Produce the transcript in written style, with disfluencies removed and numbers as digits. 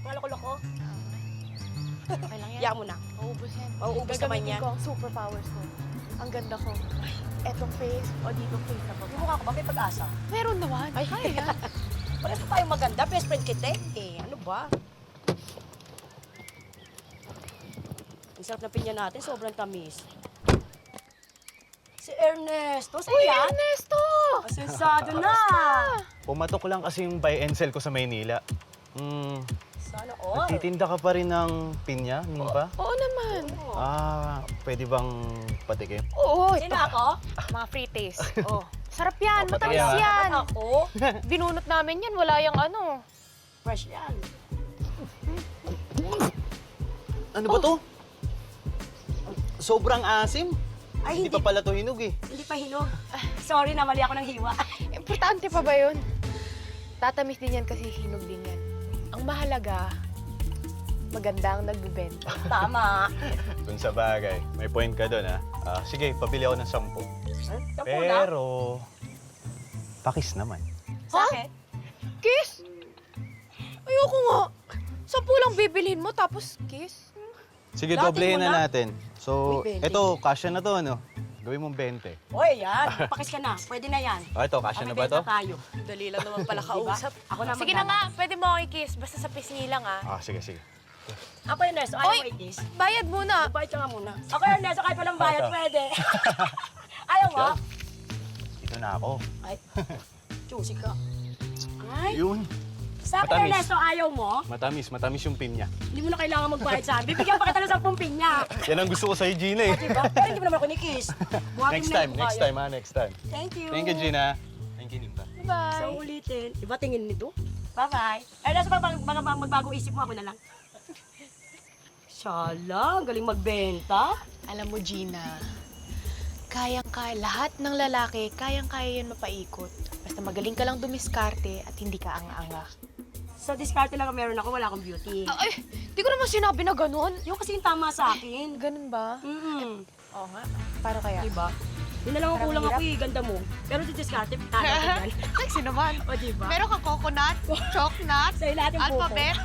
Maloko-loko. Okay lang yan. Iyak mo na. Maubos yan. Mauubos naman Gagamitin yan. ko ang superpowers ko. Ang ganda ko. Etong face o ditong face na Yung mukha ko ba may pag-asa? Meron naman. Ay. Kaya yan. Parang pa tayong maganda. Best friend kita eh. Ano ba? Ang sarap na pinya natin. Sobrang tamis. Si Ernesto. Saan Uy, yan? Ernesto! Asensado na. Pumatok lang kasi yung buy and sell ko sa Maynila. Sana all. Nagtitinda ka pa rin ng pinya, Nimpa? Oo naman. Pwede bang patikim? Oo. Sino ako? Mga free taste. Oh. Sarap yan. Oh, Matamis patingin, yan. Ako? Binunot namin yan. Wala yung ano. Fresh yan. Ano ba to? Sobrang asim. Ay, Hindi pa pala to hinog eh. Hindi pa hinog. Sorry na, mali ako ng hiwa. Importante pa ba yun? Tatamis din yan kasi hinog din yan. Ang mahalaga, maganda ang nagbibenta. Tama. Kung sa bagay, may point ka doon ha. Sige, pabili ako ng 10. Tapo na. Pero, pakis naman. Sa akin? Kiss? Ayoko nga. 10 lang bibilhin mo tapos kiss? Sige, Dating doblehin mo na. na natin. So, Uy, 20. ito, kasya na to, ano? Gawin mong 20. Oy, yan. Pakis ka na. Pwede na yan. Ito, kasya na ba to? Tayo. Dali lang naman pala kausap. Ako na Sige na nga, pwede mo ako i-kiss. Basta sa pisngi lang ah. Sige, sige. Ako yung Ernesto. Ayaw Oy! mo ikis. Bayad muna. Bayad ka nga muna. Ako yung Ernesto. Kahit walang bayad, Ito. pwede. Ayaw mo? Ito na ako. Ay. Choosy ka. Ay. Yun. Sa akin, Matamis. Ernesto, ayaw mo? Matamis yung pinya. Hindi mo na kailangan magbayad sa akin. Bibigyan pa kita ng 10 pinya. Yan ang gusto ko sa'yo, Gina eh. Diba? Pero hindi mo naman ako ni-kiss. Buhatin Next mo na time, yung next bayad. time ha, next time. Thank you. Thank you, Gina. Thank you, Nimpa. Bye. So, ulitin. Iba tingin nito? Bye-bye. Ernesto, pag magbago isip mo, ako na lang. Shala, ang galing magbenta. Alam mo, Gina, kayang-kaya, lahat ng lalaki, kayang-kaya yun mapaikot. Basta magaling ka lang dumiskarte at hindi ka anga-anga. Sa diskarte lang ang meron ako, wala akong beauty. Ay, di ko naman sinabi na ganun. Yung kasi yung tama sa akin. Ganun ba? Oo nga. Paano kaya? Diba? Yun na lang ang Parang kulang hirap. ako eh, ganda mo. Pero sa diskarte, yan. Sexy naman. O diba? Meron kang coconut, chocolate, Sa'yo lahat yung buko. alphabet.